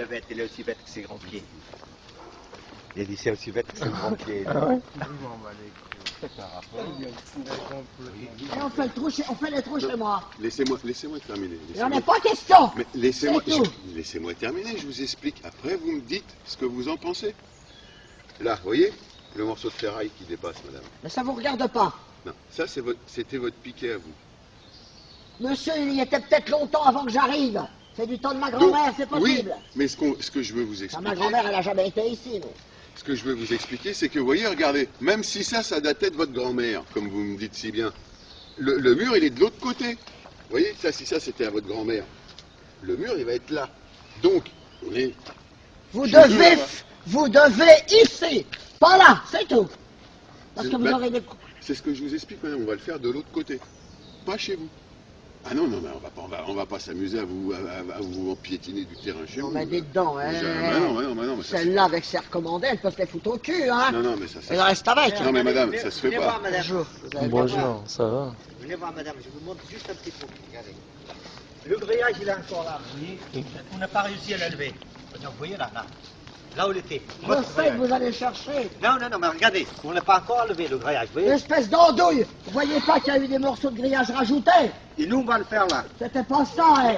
bête, il est aussi bête que ses grands pieds. Il a dit c'est aussi bête que ses grands pieds. Ah ouais. Et on fait les trous chez moi. Laissez-moi terminer. Il n'en est pas question. Mais laissez-moi terminer, je vous explique. Après, vous me dites ce que vous en pensez. Là, vous voyez, le morceau de ferraille qui dépasse, madame. Mais ça vous regarde pas. Non, ça c'était votre piquet à vous. Monsieur, il y était peut-être longtemps avant que j'arrive. C'est du temps de ma grand-mère, c'est possible. Oui, mais ce que je veux vous expliquer... Ma grand-mère, elle a jamais été ici. Mais... Ce que je veux vous expliquer, c'est que, vous voyez, regardez, même si ça datait de votre grand-mère, comme vous me dites si bien, le mur, il est de l'autre côté. Vous voyez, si ça c'était à votre grand-mère, le mur, il va être là. Donc, vous devez ici, pas là, c'est tout. Parce que vous aurez des... C'est ce que je vous explique, madame, on va le faire de l'autre côté, pas chez vous. Ah non, mais on va pas s'amuser à vous piétiner du terrain chez vous. On m'a dit dedans, hein. Non, Celle-là, avec ses recommandés, elle peut se les foutre au cul, hein. Non, mais ça... Elle reste avec. Non, mais madame, ça se fait pas. Voir, madame. Bonjour, ça va? Venez voir, madame, je vous montre juste un petit peu. Regardez. Le grillage, il est encore là, vous voyez. On n'a pas réussi à l'élever. Vous voyez là, là où il était. Je sais que vous allez chercher. Non, mais regardez, on n'a pas encore levé le grillage, vous voyez. Espèce d'andouille. Vous voyez pas qu'il y a eu des morceaux de grillage rajoutés? Et nous, on va le faire là. C'était pas ça, hein.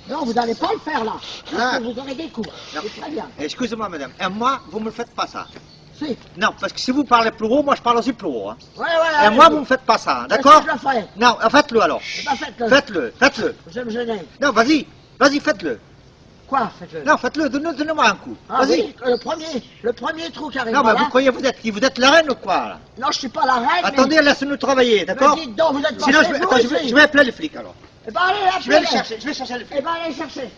Non, vous n'allez pas le faire là. Parce que vous aurez des coups. C'est très bien. Excusez-moi, madame. Et moi, vous ne me faites pas ça. Si. Non, parce que si vous parlez plus haut, moi je parle aussi plus haut. Hein. Ouais. Et moi, vous ne me faites pas ça, d'accord? Je le ferai. Non, faites-le alors. Eh ben, faites-le. Faites-le. Vous allez me gêner. Non, vas-y, faites-le. Quoi, faites-le? Non, faites-le, donnez-moi un coup. Ah Vas-y. oui, le premier trou qui arrive Non, mais là. vous croyez vous êtes la reine ou quoi là? Non, je suis pas la reine. Attendez, laissez-nous travailler, d'accord? Mais dites donc, vous êtes pas Sinon, chez vous, je vais appeler les flics alors. Eh ben, allez, Je vais chercher les flics. Eh ben, allez chercher.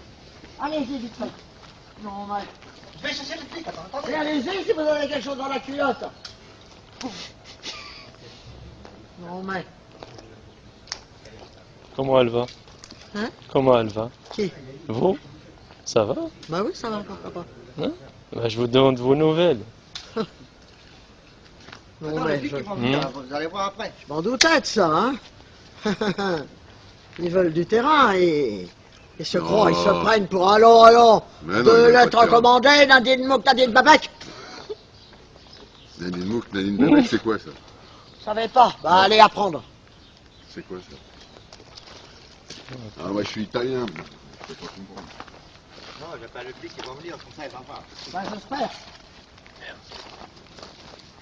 Allez-y, vite fait. Non, mais... Je vais chercher les flics, attendez. Et allez-y si vous avez quelque chose dans la culotte. Non, mais... Comment elle va? Hein? Comment elle va? Qui? Vous? Ça va? Bah oui, ça va, pourquoi pas. Hein? Bah, je vous demande vos nouvelles. Non, Attends, mais les flics, ils vont venir, vous allez voir après. je m'en doutais de ça, hein. Ils veulent du terrain et se croient, ils se prennent pour allons. Mais non, Deux il y a pas de lettres terrain. recommandées, Nadine Mouk, Nadine Babek. Nadine Mouk, Nadine Babek, c'est quoi ça? Vous savez pas? Bah allez apprendre. C'est quoi ça? Ah, moi je suis italien. Je peux pas comprendre. Non, j'appelle le flic, ils vont venir, comme ça, ils vont voir. Bah j'espère.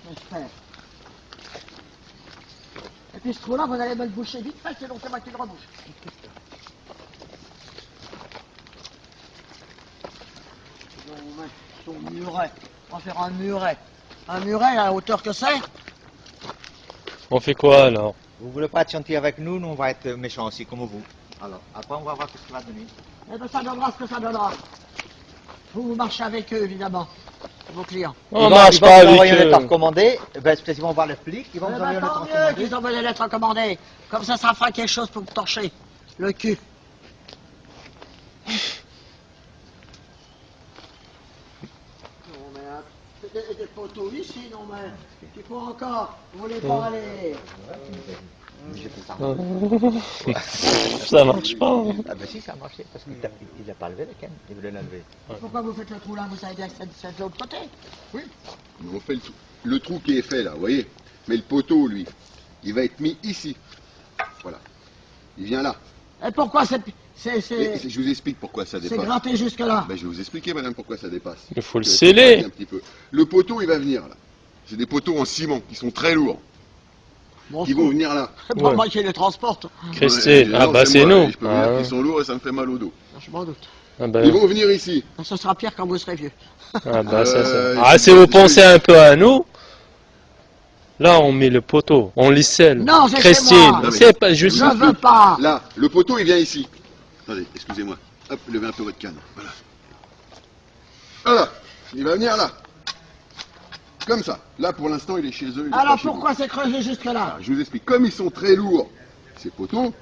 J'espère. Et puis ce trou-là, vous allez me le boucher vite fait, sinon c'est moi qui le rebouche. Son muret. On va faire un muret. Un muret à la hauteur que c'est? On fait quoi alors? Vous voulez pas être gentil avec nous, nous on va être méchants aussi, comme vous. Alors, après on va voir ce que ça va donner. Eh bien, ça donnera ce que ça donnera. Vous marchez avec eux, évidemment, vos clients. On marche pas Ils vont avec envoyer une lettre eux. recommandée, ben, ils vont voir les flics, ils vont Eh nous ben, envoyer une lettre tant mieux recommandée. qu'ils envoient les lettres recommandées. Comme ça fera quelque chose pour me torcher le cul. Non, mais des poteaux ici, non, mais il faut encore. Vous voulez pas aller. Ça marche pas. Hein. Ah ben si, ça a marché, parce qu'il n'a pas levé le canne, il voulait l'enlever. Pourquoi vous faites le trou là? Vous savez bien que c'est de l'autre côté. Oui. Mais on fait le trou qui est fait là, vous voyez. Mais le poteau, lui, il va être mis ici. Voilà. Il vient là. Et pourquoi c'est Et je vous explique pourquoi ça dépasse. gratté jusque-là? Ben, je vais vous expliquer, madame, pourquoi ça dépasse. Il faut le Je vais sceller. expliquer un petit peu. Le poteau, il va venir là. C'est des poteaux en ciment qui sont très lourds. Bon, Qui vont venir là. c'est pas Ouais. moi qui les transporte. Christine, ah non, bah c'est moi. nous. Je peux vous dire Ah, qu'ils sont lourds et ça me fait mal au dos. Je m'en doute. ah bah, Ils vont venir ici. Ce sera pire quand vous serez vieux. ah bah, ça. Ah, Si vous pensez un peu à nous, là on met le poteau, on les scelle. Non, c'est chez Christine, moi. Non, mais- c'est pas juste. Je veux pas. Là, le poteau, il vient ici. Attendez, excusez-moi. Hop, levez un peu votre canne. Voilà. Voilà. Il va venir là. Comme ça. Là, pour l'instant, il est chez eux. il est Alors pas chez pourquoi c'est creusé jusque-là? Alors, je vous explique. Comme ils sont très lourds, ces poteaux,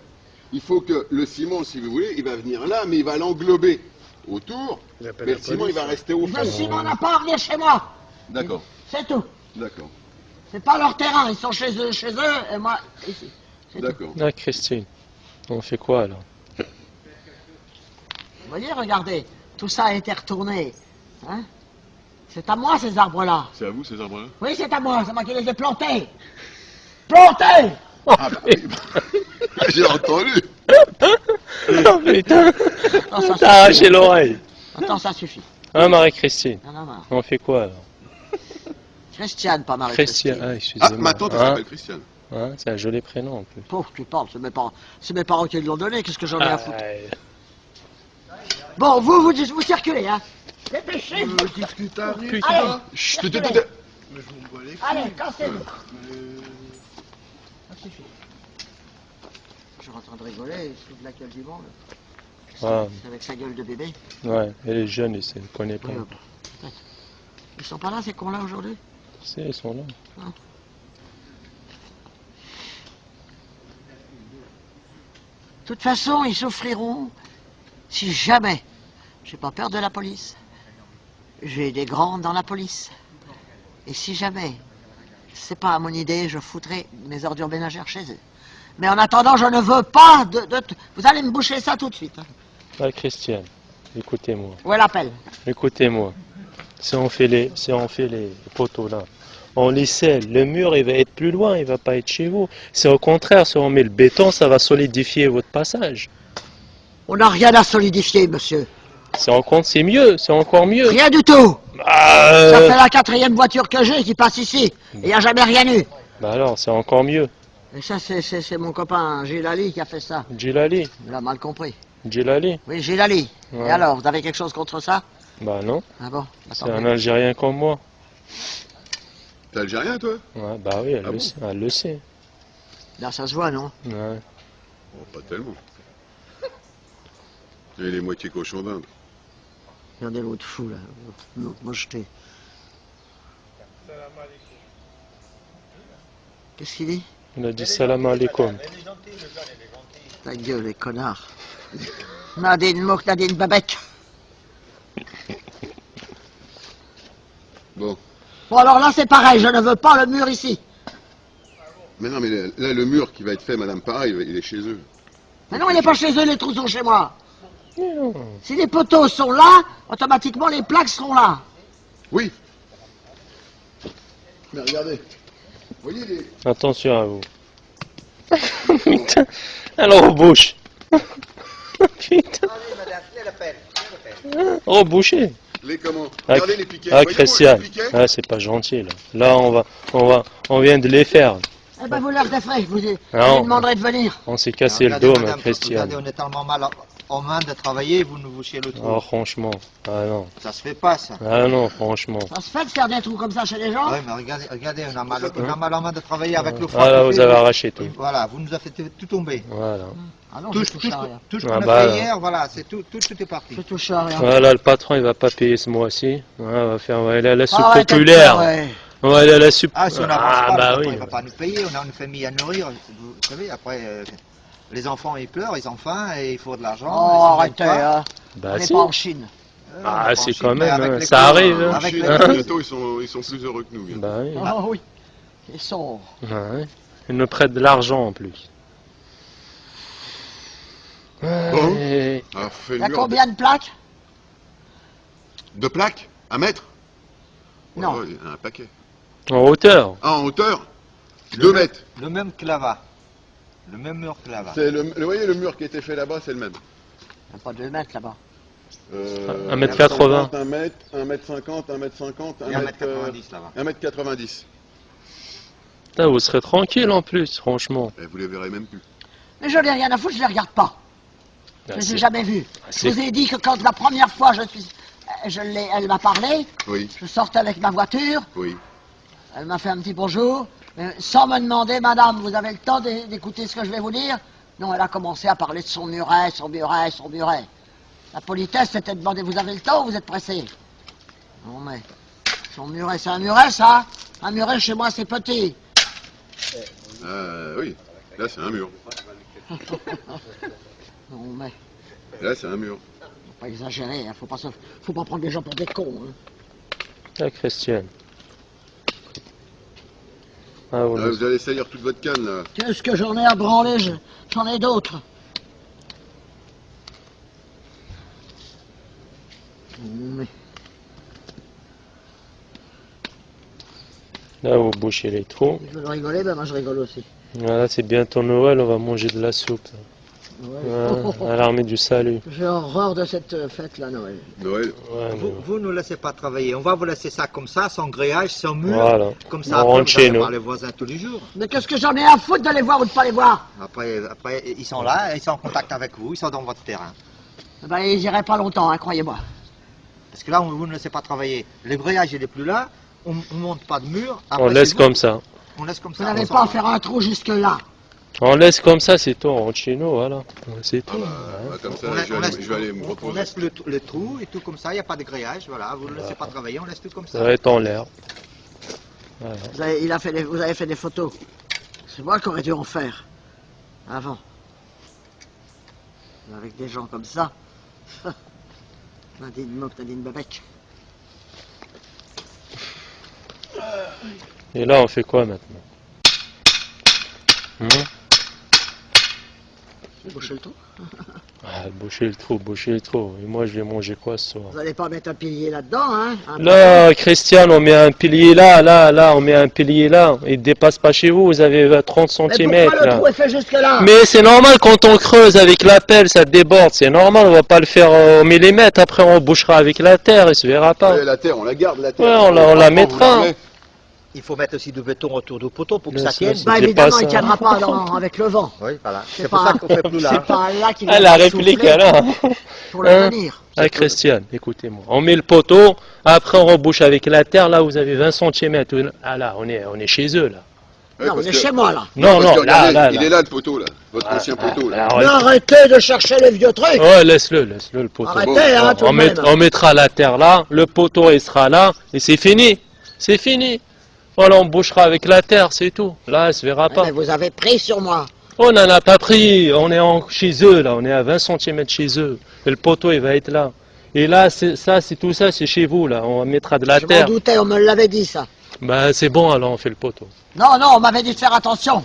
il faut que le ciment, si vous voulez, il va venir là, mais il va l'englober autour. Mais le ciment, il va rester au fond. Le ciment n'a pas à venir chez moi. D'accord, C'est tout. d'accord, C'est pas leur terrain. Ils sont chez eux, et moi ici. C'est tout. d'accord. Ah Christine, on fait quoi alors? Vous voyez, regardez. tout ça a été retourné. Hein? C'est à moi ces arbres-là. C'est à vous ces arbres-là? Oui, c'est à moi qui les ai plantés. Plantés! Ah bah oui, j'ai entendu. Oh putain, Non, ça t'as arraché suffit. l'oreille. Attends, ça suffit. Hein, Marie-Christine? Y'en a marre. On fait quoi alors? Christiane, pas Christian, Marie-Christine. ah, Ah, excusez-moi. ma tante, elle Hein, s'appelle Christiane. hein, c'est un joli prénom en plus. Pauvre, tu parles, c'est mes parents qui l'ont donné, qu'est-ce que j'en ai à foutre? Ah, Bon, vous circulez, hein. Dépêchez-vous. putain. Allez, Chut, circulez. Allez, cassez-vous. Ça suffit. Je suis en train de rigoler, il se fout de la gueule du monde. Ah, Avec sa gueule de bébé. ouais, elle est jeune, elle ne connaît pas. Oui, peut-être. Ils sont pas là, ces cons-là, aujourd'hui? Si, ils sont là. De toute façon, ils souffriront si jamais j'ai pas peur de la police. J'ai des grands dans la police. Et si jamais c'est pas à mon idée, je foutrai mes ordures ménagères chez eux. Mais en attendant, je ne veux pas Vous allez me boucher ça tout de suite. Hein. Ah, Christiane, écoutez-moi. Où est l'appel? Écoutez-moi. Si on fait les poteaux là, on les scelle, le mur il va être plus loin, il va pas être chez vous. C'est au contraire, si on met le béton, ça va solidifier votre passage. On n'a rien à solidifier, monsieur. C'est mieux, c'est encore mieux. Rien du tout. Bah, Ça fait la 4e voiture que j'ai qui passe ici. Et il n'y a jamais rien eu. bah alors, c'est encore mieux. Et ça, c'est mon copain Gilali qui a fait ça. Djilali, Il a mal compris. Djilali. Oui, Gilali. Ouais. Et alors, vous avez quelque chose contre ça? Bah non, Ah bon? c'est Attendez. un Algérien comme moi. T'es algérien, toi? Ouais, bah oui, elle Ah le bon sait. Elle le sait. Là, ça se voit, non? Ouais. Oh, pas tellement. Et les moitiés cochons d'Inde. Regardez l'autre fou, là. L'autre mocheté. Qu'est-ce qu'il dit? Il a dit salam alaikum. Elle est gentille, le jeune, elle est gentille. Ta gueule, les connards. Nadine Mouk, Nadine Babek. Bon. Bon, alors là, c'est pareil, je ne veux pas le mur ici. Mais non, mais là, le mur qui va être fait, madame, pareil, il est chez eux. Mais non, il n'est pas chez eux, les trous sont chez moi. Non. Si les poteaux sont là, automatiquement, les plaques seront là. Oui. Mais regardez. Vous voyez les... Attention à vous. Putain, elle rebouche. Putain, Allez, madame, tenez l'appel. rebouché. Les comment? Ah, Regardez les piquets. ah Voyez-vous, Christiane, les piquets ah, c'est pas gentil là. Là, on vient de les faire. Eh ben, vous leur déferez, vous lui Non. demanderez de venir. On s'est cassé le Regardez, dos, ma madame, Christiane. Regardez, on est tellement mal en main de travailler, vous nous bouchez le trou. Oh, franchement. Ah non. Ça se fait pas, ça. Ah non, franchement. Ça se fait de faire des trous comme ça chez les gens? Ouais, mais regardez, on a mal en main de travailler avec le froid. Ah là, qu'il vous fait. avez arraché tout. Voilà, vous nous avez fait tout tomber. Voilà. Ah non, Tout je ce touche à rien. qu'on Ah a bah, fait hier, voilà, c'est tout est parti. Je touche à rien. Voilà, le patron, il va pas payer ce mois-ci. On va aller à la soupe Arrêtez de populaire. pleurer. On va aller à la soupe. Ah, si on n'avance Ah, pas, bah le patron, oui. il va pas nous payer, on a une famille à nourrir, vous savez, après, les enfants, ils pleurent, ils ont faim, et il faut de l'argent. Oh, ils s'en arrêtez, mettent pas. hein. On Bah n'est si. pas en Chine. On Ah, est pas en c'est Chine, quand mais même, avec hein, les ça cours, arrive, hein. avec Chez les- nous, bientôt, ils sont plus heureux que nous. bientôt. Bah oui. Oh oui. Ils sont... Ouais. Ils nous prêtent de l'argent en plus. Bon. Ouais. Ah, fait Il le y a mur combien de plaques? de plaques? 1 mètre? Non. Oh, il y en a un paquet. En hauteur. Ah, en hauteur? 2 mètres. Le même que là-bas. Le même mur que là-bas. C'est vous voyez le mur qui a été fait là-bas, c'est le même. Il n'y a pas 2 mètres là-bas. 1m80. 1 mètre, 1 mètre 50, 1 mètre 50, Il y a 1m90 là-bas. 1 mètre 90. Putain, vous serez tranquille en plus, franchement. Et vous les verrez même plus. Mais je n'ai rien à foutre, je ne les regarde pas. Je Ah, ne les c'est- ai jamais vus. ah, Je c'est- vous ai dit que quand la première fois elle m'a parlé, Oui, je sortais avec ma voiture, oui. elle m'a fait un petit bonjour, sans me demander, madame, vous avez le temps d'écouter ce que je vais vous dire? Non, elle a commencé à parler de son muret, son muret, son muret. La politesse, c'était de demander, vous avez le temps ou vous êtes pressé? Non mais, son muret, c'est un muret ça? Un muret chez moi c'est petit. Oui, là c'est un mur. Non mais, Là c'est un mur. faut pas exagérer, hein, faut pas prendre les gens pour des cons. Hein. Ah, Christiane. Ah, vous Là, vous allez salir toute votre canne là. Qu'est-ce que j'en ai à branler? J'en ai d'autres. Là, vous bouchez les trous. Je veux rigoler, ben moi je rigole aussi. Voilà, c'est bientôt Noël, on va manger de la soupe. Ouais. Ouais, à l'armée du salut. J'ai horreur de cette fête-là, Noël. Noël. Ouais, Vous ne nous laissez pas travailler. On va vous laisser ça comme ça, sans grillage, sans mur. Voilà. Comme On ça, après, rentre vous chez allez nous. voir les voisins tous les jours. Mais qu'est-ce que j'en ai à foutre de les voir ou de pas les voir? Après, ils sont là, ils sont en contact avec vous, ils sont dans votre terrain. Ben, ils iraient pas longtemps, hein, croyez-moi. Parce que là, vous ne laissez pas travailler. Le grillage, il n'est plus là. On ne monte pas de mur. On Après, laisse c'est vous. comme ça. On laisse comme Vous ça. n'avez on pas à s'en va. faire un trou jusque-là. On laisse comme ça, c'est tout, on rentre chez nous, voilà. C'est tout. Comme ça, On laisse- je vais aller me on reposer. laisse le trou et tout comme ça, il n'y a pas de grillage. Voilà, vous ne laissez pas travailler, on laisse tout comme Ça ça. va être en l'air. Voilà. Vous avez fait des photos. C'est moi qui aurais dû en faire. Avant. Avec des gens comme ça. Nadine Mok, Nadine Babek. Et là, on fait quoi maintenant? Boucher le trou. Boucher le trou. Et moi, je vais manger quoi ce soir? Vous n'allez pas mettre un pilier là-dedans, hein? Là, Christian, on met un pilier là, on met un pilier là. Il ne dépasse pas chez vous, vous avez 30 Mais cm pourquoi le là. trou est fait jusque-là? Mais c'est normal quand on creuse avec la pelle, ça déborde. C'est normal, on va pas le faire au millimètre. Après, on bouchera avec la terre, il se verra pas. Ouais, la terre, on la garde, la terre. Ouais, on la mettra. Vous la Il faut mettre aussi du béton autour du poteau pour que Là, ça tienne. c'est- Bah c'est évidemment, pas il ne ça. tiendra pas avec le vent. Oui, voilà. C'est C'est pour pas- ça qu'on fait plus là. C'est pas là qu'il Ah, la va réplique, souffler alors. pour le Hein? tenir. Ah, Christian, écoutez-moi. On met le poteau, après on rebouche avec la terre, là vous avez 20 cm. Ah là, on est chez eux là. Ouais, Non, on parce est que- chez moi là. Non, parce non, que regardez, là. il est là le poteau là, votre ancien poteau là. Alors, Mais arrêtez de chercher les vieux trucs. ouais, laisse-le le poteau. Arrêtez, hein, tout on, de même. on mettra la terre là, le poteau il sera là, et c'est fini. C'est fini. Voilà, on bouchera avec la terre, c'est tout. Là, il se verra pas. Mais vous avez pris sur moi. On n'en a pas pris, on est chez eux là, on est à 20 cm chez eux. Et le poteau il va être là. Et là, c'est tout ça, c'est chez vous là, on mettra de la Je m'en terre. doutais, on me l'avait dit ça. Bah c'est bon, alors on fait le poteau. Non, non, on m'avait dit de faire attention.